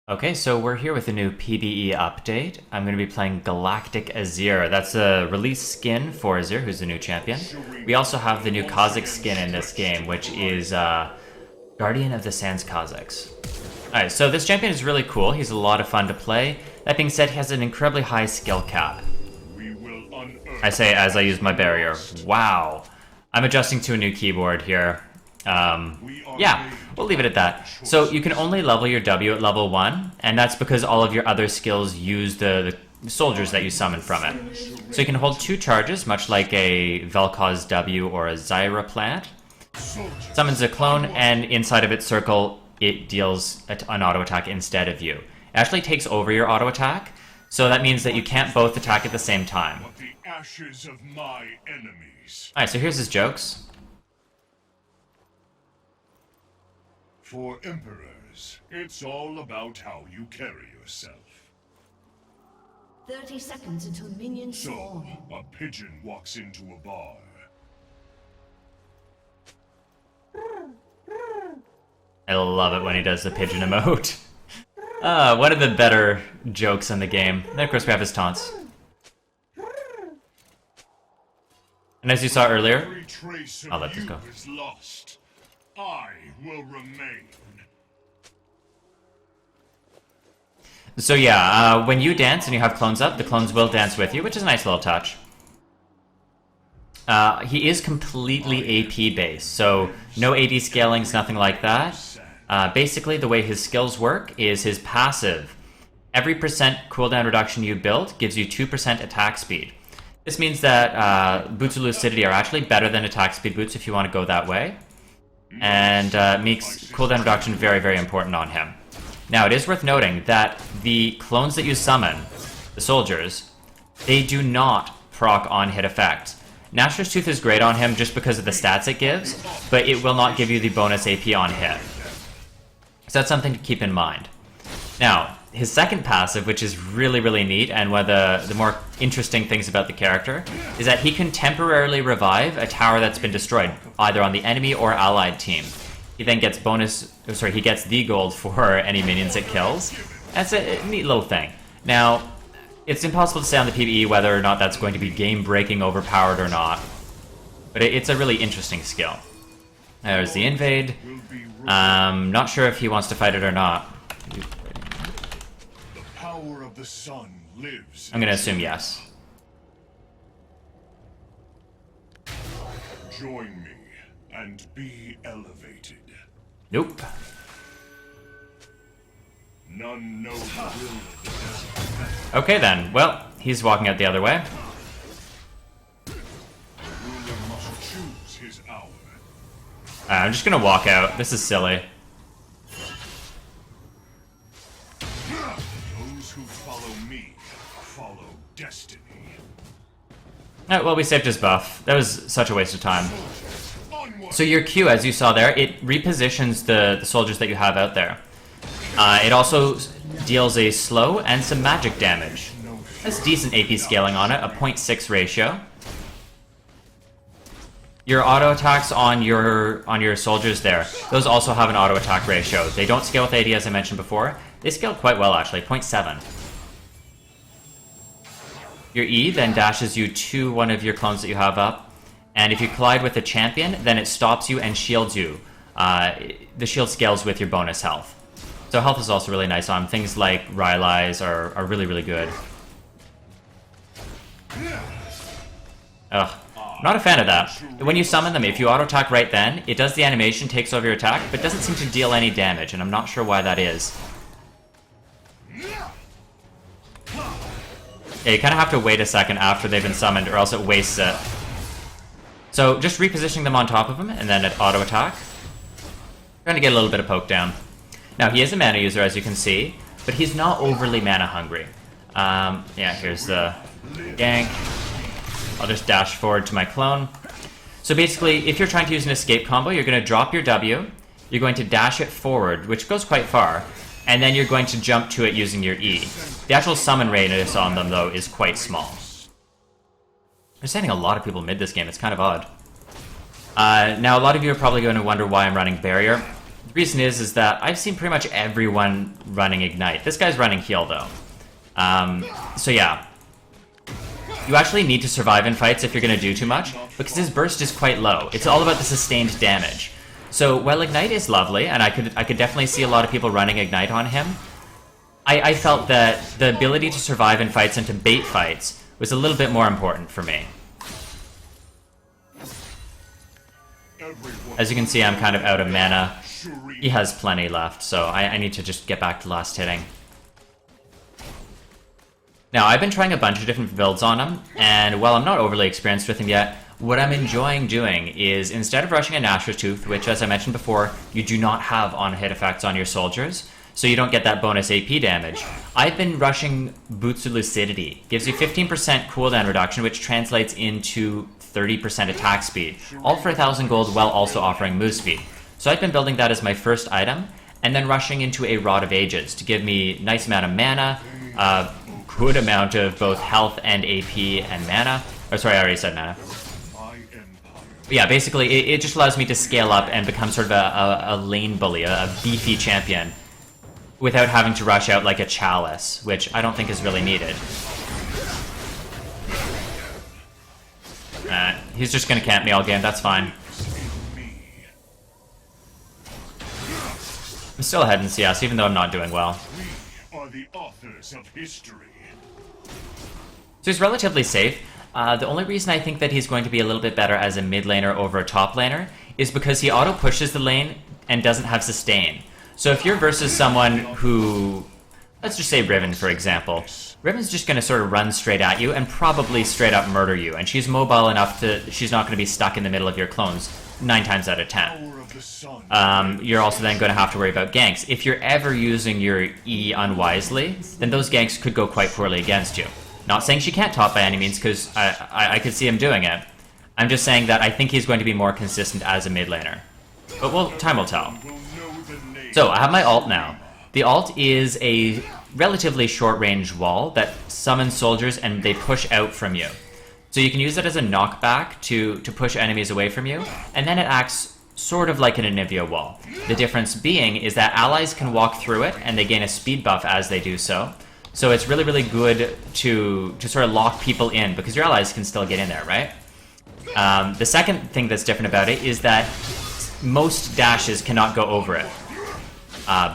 Okay, so we're here with a new PvE update. I'm going to be playing Galactic Azir. That's a release skin for Azir, who's the new champion. We also have the new Kazakh skin in this game, which is Guardian of the Sands Kazakhs. Alright, so this champion is really cool. He's a lot of fun to play. That being said, he has an incredibly high skill cap. I say as I use my barrier. Wow. I'm adjusting to a new keyboard here. Yeah, we'll leave it at that. So you can only level your W at level 1, and that's because all of your other skills use the soldiers that you summon from it. So you can hold 2 charges, much like a Vel'Koz W or a Zyra plant. Summons a clone, and inside of its circle, it deals an auto attack instead of you. It actually takes over your auto attack, so that means that you can't both attack at the same time. Alright, so here's his jokes. For emperors, it's all about how you carry yourself. 30 seconds until minions So, spawn. a pigeon walks into a bar. I love it when he does the pigeon emote. One of the better jokes in the game. Then of course we have his taunts. And as you saw earlier, Every trace of I'll let this you go. is lost. I will remain. So yeah, when you dance and you have clones up, the clones will dance with you, which is a nice little touch. He is completely AP based, so no AD scalings, nothing like that. Basically, the way his skills work is his passive. Every percent cooldown reduction you build gives you 2% attack speed. This means that boots of lucidity are actually better than attack speed boots if you want to go that way. And makes cooldown reduction very, very important on him. Now, it is worth noting that the clones that you summon, the soldiers, they do not proc on hit effect. Nashor's Tooth is great on him just because of the stats it gives, but it will not give you the bonus AP on hit. So that's something to keep in mind. Now, his second passive, which is really, really neat, and one of the more interesting things about the character, is that he can temporarily revive a tower that's been destroyed, either on the enemy or allied team. He then gets he gets the gold for any minions it kills. That's a neat little thing. Now, it's impossible to say on the PvE whether or not that's going to be game-breaking overpowered or not, but it's a really interesting skill. There's the invade. Not sure if he wants to fight it or not. Power of the sun lives. I'm gonna assume yes. Join me and be elevated. Nope. None know the will of the desert. Okay then. Well, he's walking out the other way. The ruler must choose his hour. I'm just gonna walk out. This is silly. Those who follow me follow destiny. Alright, well, we saved his buff. That was such a waste of time. Onward. So your Q, as you saw there, it repositions the soldiers that you have out there. It also deals a slow and some magic damage. That's decent AP scaling on it, a 0.6 ratio. Your auto attacks on your soldiers there, those also have an auto attack ratio. They don't scale with AD as I mentioned before. They scale quite well actually, 0.7. Your E then dashes you to one of your clones that you have up, and if you collide with a champion, then it stops you and shields you. The shield scales with your bonus health. So health is also really nice on him. Things like Rylai's are really, really good. Ugh. Not a fan of that. When you summon them, if you auto-attack right then, it does the animation, takes over your attack, but doesn't seem to deal any damage, and I'm not sure why that is. Yeah, you kind of have to wait a second after they've been summoned, or else it wastes it. So just repositioning them on top of him, and then at auto-attack. Trying to get a little bit of poke down. Now, he is a mana user, as you can see, but he's not overly mana hungry. Yeah, here's the gank. I'll just dash forward to my clone. So basically, if you're trying to use an escape combo, you're going to drop your W, you're going to dash it forward, which goes quite far, and then you're going to jump to it using your E. The actual summon radius on them, though, is quite small. I'm sending a lot of people mid this game, it's kind of odd. Now, a lot of you are probably going to wonder why I'm running Barrier. reason is that I've seen pretty much everyone running Ignite. This guy's running heal, though. So yeah. You actually need to survive in fights if you're going to do too much, because his burst is quite low. It's all about the sustained damage. So while Ignite is lovely, and I could definitely see a lot of people running Ignite on him, I felt that the ability to survive in fights and to bait fights was a little bit more important for me. As you can see, I'm kind of out of mana. He has plenty left, so I need to just get back to last hitting. Now, I've been trying a bunch of different builds on him, and while I'm not overly experienced with him yet, what I'm enjoying doing is, instead of rushing a Nashor's Tooth, which, as I mentioned before, you do not have on-hit effects on your soldiers, so you don't get that bonus AP damage, I've been rushing Boots of Lucidity. Gives you 15% cooldown reduction, which translates into 30% attack speed, all for 1,000 gold while also offering move speed. So I've been building that as my first item, and then rushing into a Rod of Ages to give me nice amount of mana, good amount of both health and AP and mana. Oh, sorry, I already said mana. But yeah, basically, it just allows me to scale up and become sort of a lane bully, a beefy champion, without having to rush out like a Chalice, which I don't think is really needed. He's just gonna camp me all game, that's fine. I'm still ahead in CS, even though I'm not doing well. We are the authors of history. So he's relatively safe. The only reason I think that he's going to be a little bit better as a mid laner over a top laner is because he auto pushes the lane and doesn't have sustain. So if you're versus someone who, let's just say Riven for example, Riven's just going to sort of run straight at you and probably straight up murder you, and she's mobile enough to, she's not going to be stuck in the middle of your clones 9 times out of 10. You're also then going to have to worry about ganks. If you're ever using your E unwisely, then those ganks could go quite poorly against you. Not saying she can't top by any means, because I could see him doing it. I'm just saying that I think he's going to be more consistent as a mid laner. But time will tell. So, I have my ult now. The ult is a relatively short-range wall that summons soldiers and they push out from you. So you can use it as a knockback to push enemies away from you, and then it acts sort of like an Anivia wall. The difference being is that allies can walk through it and they gain a speed buff as they do so. So it's really, really good to sort of lock people in, because your allies can still get in there, right? The second thing that's different about it is that most dashes cannot go over it.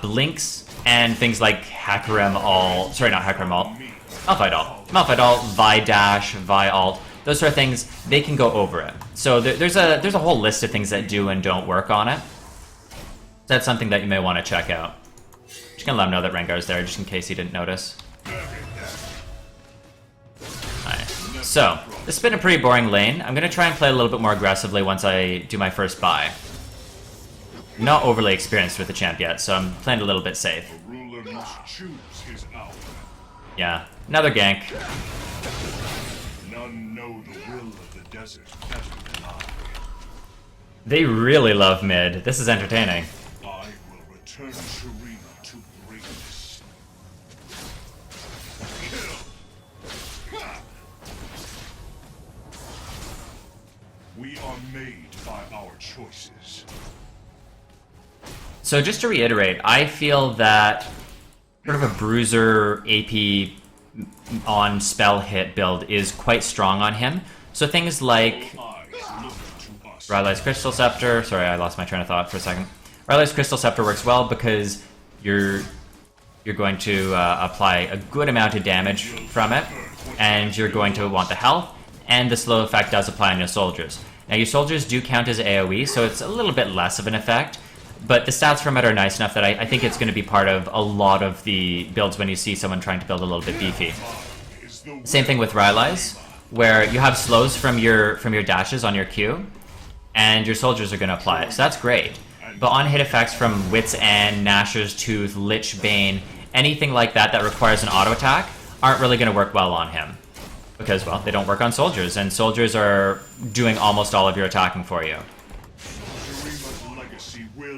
Blinks and things like Hecarim Ult, sorry, not Hecarim Ult, Malphite Ult, Vi Dash, Vi Ult, those sort of things, they can go over it. So there's a whole list of things that do and don't work on it. That's something that you may want to check out. Just gonna let him know that Rengar's there, just in case he didn't notice. Alright, so, this has been a pretty boring lane. I'm gonna try and play a little bit more aggressively once I do my first buy. I'm not overly experienced with the champ yet, so I'm playing a little bit safe. Yeah, another gank. None know the will of the desert better than I. They really love mid. This is entertaining. I will return Shurima to greatness. Kill. Ha! We are made by our choices. So just to reiterate, I feel that sort of a bruiser AP on spell hit build is quite strong on him. So things like Rylai's Crystal Scepter, sorry I lost my train of thought for a second. Rylai's Crystal Scepter works well because you're going to apply a good amount of damage from it, and you're going to want the health, and the slow effect does apply on your soldiers. Now your soldiers do count as AoE, so it's a little bit less of an effect, but the stats from it are nice enough that I think it's going to be part of a lot of the builds when you see someone trying to build a little bit beefy. Same thing with Rylai's, where you have slows from your dashes on your Q, and your soldiers are going to apply it, so that's great. But on-hit effects from Wit's End, Nashor's Tooth, Lich Bane, anything like that that requires an auto attack aren't really going to work well on him. Because, well, they don't work on soldiers, and soldiers are doing almost all of your attacking for you.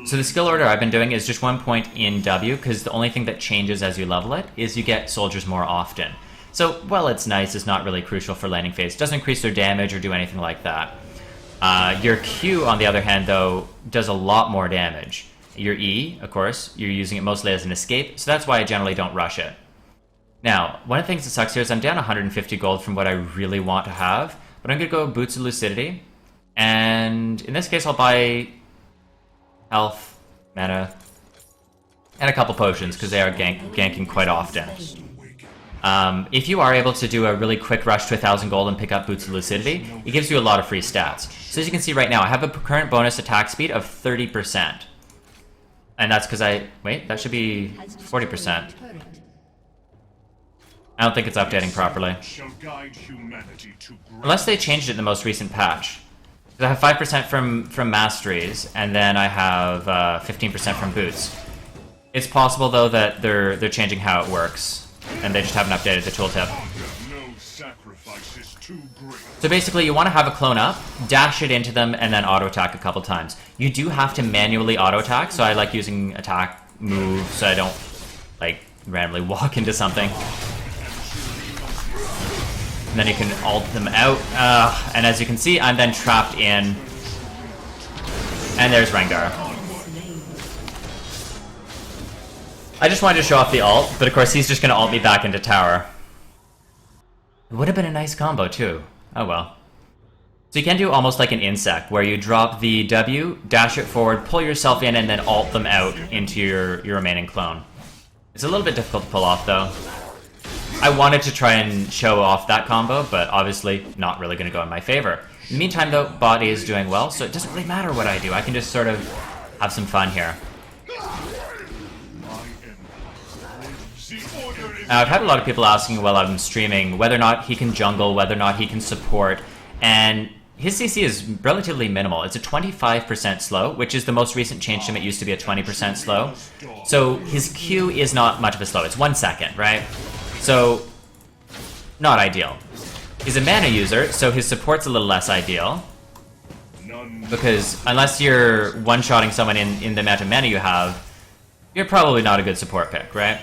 So the skill order I've been doing is just 1 point in W, because the only thing that changes as you level it is you get soldiers more often. So, while it's nice, it's not really crucial for laning phase. It doesn't increase their damage or do anything like that. Your Q, on the other hand, though, does a lot more damage. your E, of course, you're using it mostly as an escape, so that's why I generally don't rush it. Now, one of the things that sucks here is I'm down 150 gold from what I really want to have, but I'm going to go Boots of Lucidity, and in this case I'll buy health, mana, and a couple potions, because they are ganking quite often. If you are able to do a really quick rush to 1,000 gold and pick up Boots of Lucidity, it gives you a lot of free stats. So as you can see right now, I have a current bonus attack speed of 30%. And that's because wait, that should be 40%. I don't think it's updating properly. Unless they changed it in the most recent patch. I have 5% from Masteries, and then I have 15% from Boots. It's possible, though, that they're changing how it works, and they just haven't updated the tooltip. So basically, you want to have a clone up, dash it into them, and then auto-attack a couple times. You do have to manually auto-attack, so I like using attack move so I don't, like, randomly walk into something. And then you can ult them out, and as you can see, I'm then trapped in. And there's Rengar. I just wanted to show off the ult, but of course he's just going to ult me back into tower. It would have been a nice combo too. Oh well. So you can do almost like an insect, where you drop the W, dash it forward, pull yourself in, and then ult them out into your remaining clone. It's a little bit difficult to pull off though. I wanted to try and show off that combo, but obviously not really going to go in my favor. In the meantime though, bot is doing well, so it doesn't really matter what I do. I can just sort of have some fun here. I've had a lot of people asking while I'm streaming whether or not he can jungle, whether or not he can support, and his CC is relatively minimal. It's a 25% slow, which is the most recent change to him. It used to be a 20% slow. So his Q is not much of a slow. It's 1 second, right? So, not ideal. He's a mana user, so his support's a little less ideal. Because unless you're one-shotting someone in the amount of mana you have, you're probably not a good support pick, right?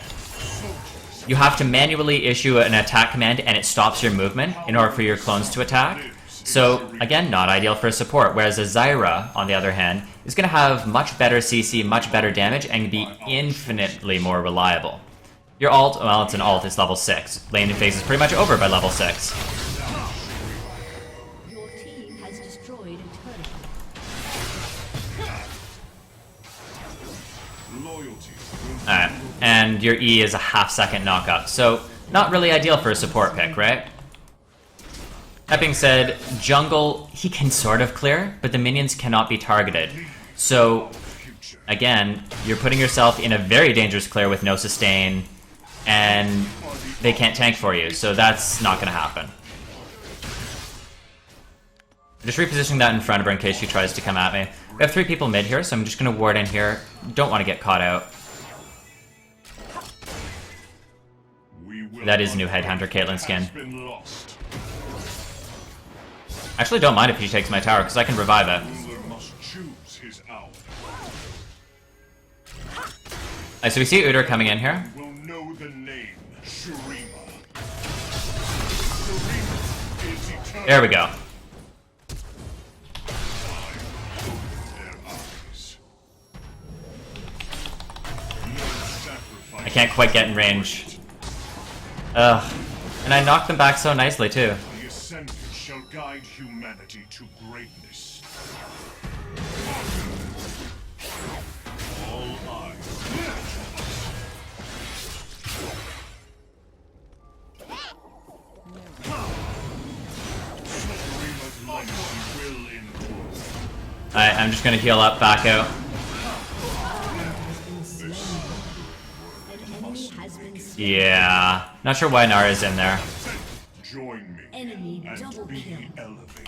You have to manually issue an attack command and it stops your movement in order for your clones to attack. So, again, not ideal for support. Whereas a Zyra, on the other hand, is going to have much better CC, much better damage, and be infinitely more reliable. Your ult, well, it's an ult, it's level 6. Lane phase is pretty much over by level 6. Your team has destroyed a turret. Alright, and your E is a half-second knockup, so not really ideal for a support pick, right? That being said, jungle, he can sort of clear, but the minions cannot be targeted. So, again, you're putting yourself in a very dangerous clear with no sustain, and they can't tank for you, so that's not going to happen. Just repositioning that in front of her in case she tries to come at me. We have 3 people mid here, so I'm just going to ward in here. Don't want to get caught out. That is a new Headhunter Caitlyn skin. Actually, don't mind if he takes my tower, because I can revive it. Alright, so we see Udyr coming in here. There we go. I can't quite get in range. Ugh. And I knocked them back so nicely, too. The Ascendant shall guide humanity to greatness. All eyes. Alright, I'm just gonna heal up, back out. Yeah. Not sure why Nara's in there. Join me Enemy double and be kill. elevated.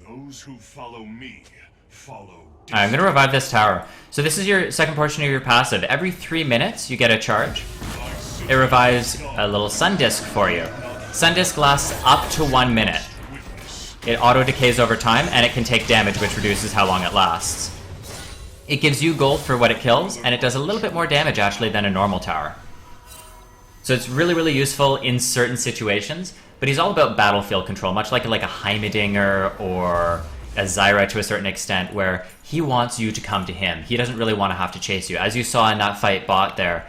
Those who follow me follow. Alright, I'm gonna revive this tower. So this is your second portion of your passive. Every 3 minutes, you get a charge. It revives a little sun disk for you. Sun disk lasts up to 1 minute. It auto-decays over time, and it can take damage, which reduces how long it lasts. It gives you gold for what it kills, and it does a little bit more damage, actually, than a normal tower. So it's really, really useful in certain situations, but he's all about battlefield control, much like a Heimerdinger or a Zyra to a certain extent, where he wants you to come to him. He doesn't really want to have to chase you. As you saw in that fight bot there,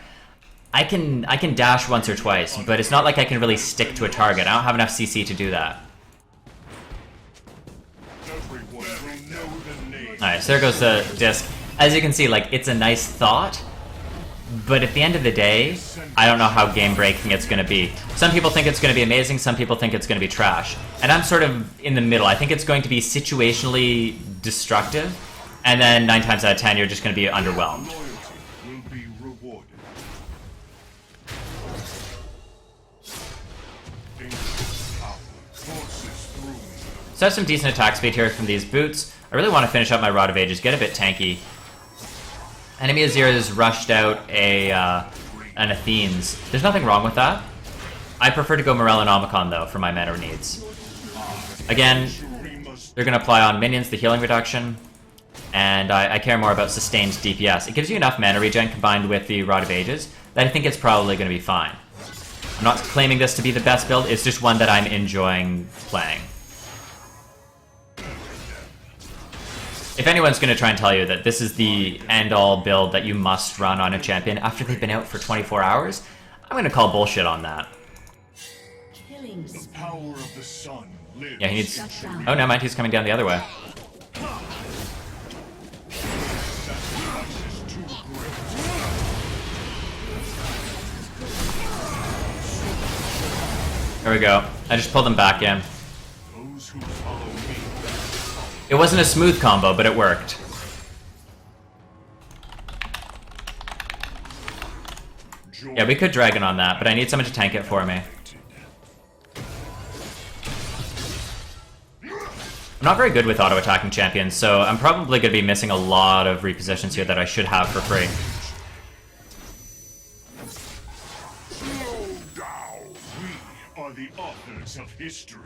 I can dash once or twice, but it's not like I can really stick to a target. I don't have enough CC to do that. Alright, so there goes the disc. As you can see, like, it's a nice thought, but at the end of the day, I don't know how game-breaking it's going to be. Some people think it's going to be amazing, some people think it's going to be trash. And I'm sort of in the middle. I think it's going to be situationally destructive, and then 9 times out of 10, you're just going to be underwhelmed. So I have some decent attack speed here from these boots. I really want to finish up my Rod of Ages, get a bit tanky. Enemy Azir has rushed out an Athene's. There's nothing wrong with that. I prefer to go Morellonomicon though for my mana needs. Again, they're going to apply on minions the healing reduction, and I care more about sustained DPS. It gives you enough mana regen combined with the Rod of Ages that I think it's probably going to be fine. I'm not claiming this to be the best build, it's just one that I'm enjoying playing. If anyone's going to try and tell you that this is the end-all build that you must run on a champion after they've been out for 24 hours, I'm going to call bullshit on that. The power of the sun lives. Yeah, he needs... Oh, never mind, he's coming down the other way. There we go. I just pulled him back in. Those who follow me. It wasn't a smooth combo, but it worked. Yeah, we could Dragon on that, but I need someone to tank it for me. I'm not very good with auto-attacking champions, so I'm probably going to be missing a lot of repositions here that I should have for free. Slow down. We are the authors of history.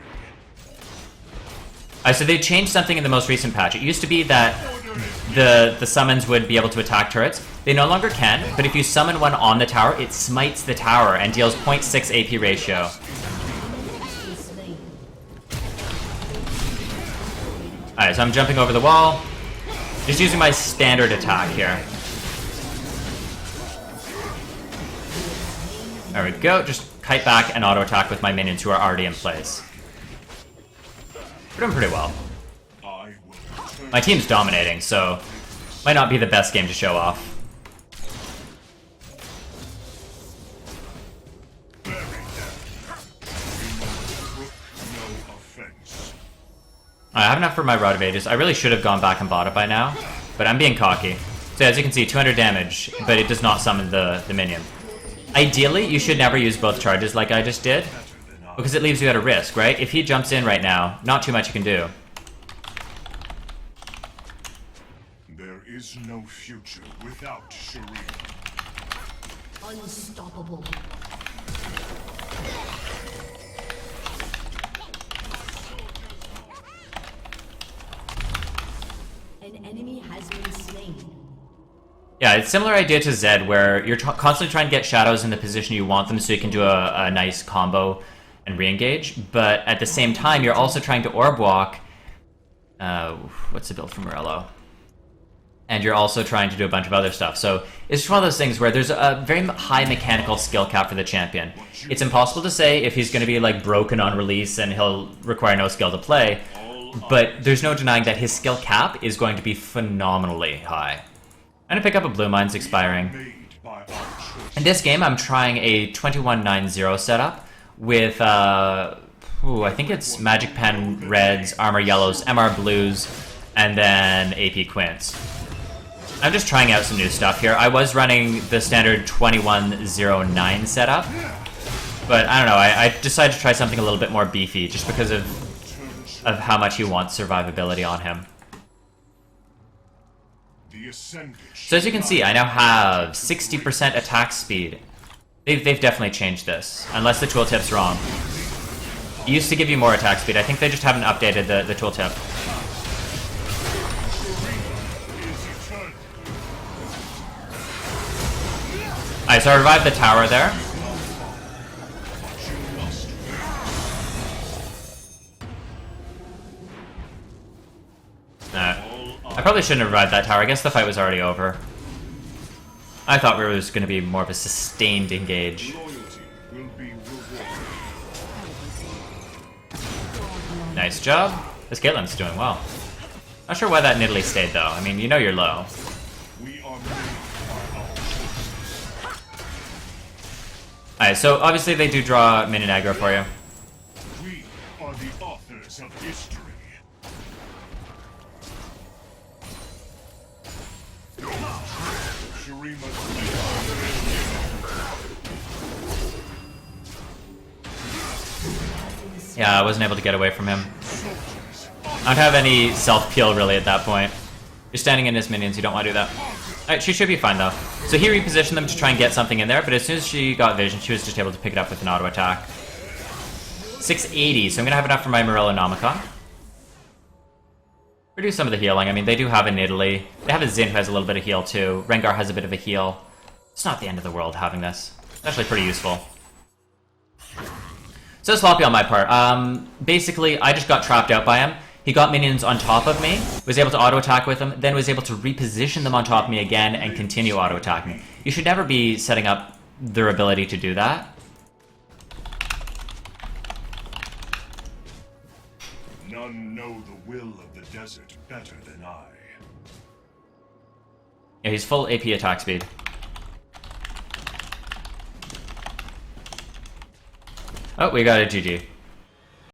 So they changed something in the most recent patch. It used to be that the summons would be able to attack turrets. They no longer can, but if you summon one on the tower, it smites the tower and deals 0.6 AP ratio. Alright, so I'm jumping over the wall. Just using my standard attack here. There we go, just kite back and auto attack with my minions who are already in place. We're doing pretty well. My team's dominating, so might not be the best game to show off. I have enough for my Rod of Ages. I really should have gone back and bought it by now, but I'm being cocky. So as you can see, 200 damage, but it does not summon the minion. Ideally, you should never use both charges like I just did, because it leaves you at a risk, right? If he jumps in right now, not too much you can do. There is no future without Shireen. Unstoppable. An enemy has been slain. Yeah, it's a similar idea to Zed, where you're constantly trying to get shadows in the position you want them so you can do a nice combo and re-engage, but at the same time, you're also trying to orb walk. What's the build for Morello? And you're also trying to do a bunch of other stuff. So it's just one of those things where there's a very high mechanical skill cap for the champion. It's impossible to say if he's going to be like broken on release and he'll require no skill to play, but there's no denying that his skill cap is going to be phenomenally high. I'm going to pick up a Blue Mine's expiring. In this game, I'm trying a 21-9-0 setup with, I think it's Magic Pen Reds, Armor Yellows, MR Blues, and then AP Quints. I'm just trying out some new stuff here. I was running the standard 21-09 setup, but I don't know, I decided to try something a little bit more beefy just because of how much he wants survivability on him. So as you can see, I now have 60% attack speed. They've definitely changed this, unless the tooltip's wrong. It used to give you more attack speed. I think they just haven't updated the tooltip. Alright, so I revived the tower there. I probably shouldn't have revived that tower. I guess the fight was already over. I thought it was going to be more of a sustained engage. Nice job. This Caitlyn's doing well. Not sure why that Nidalee stayed though. I mean, you know you're low. Alright, so obviously they do draw minion aggro for you. We are the authors of history. Yeah, I wasn't able to get away from him. I don't have any self-peel really at that point. You're standing in his minions, you don't want to do that. Alright, she should be fine though. So he repositioned them to try and get something in there, but as soon as she got vision, she was just able to pick it up with an auto attack. 680, so I'm gonna have enough for my Morello Nomicon. Reduce some of the healing. I mean, they do have a Nidalee. They have a Xin who has a little bit of heal too. Rengar has a bit of a heal. It's not the end of the world having this. It's actually pretty useful. So sloppy on my part. Basically, I just got trapped out by him. He got minions on top of me, was able to auto-attack with them, then was able to reposition them on top of me again and continue auto-attacking. You should never be setting up their ability to do that. None know the will of the desert better than I. Yeah, he's full AP attack speed. Oh, we got a GG.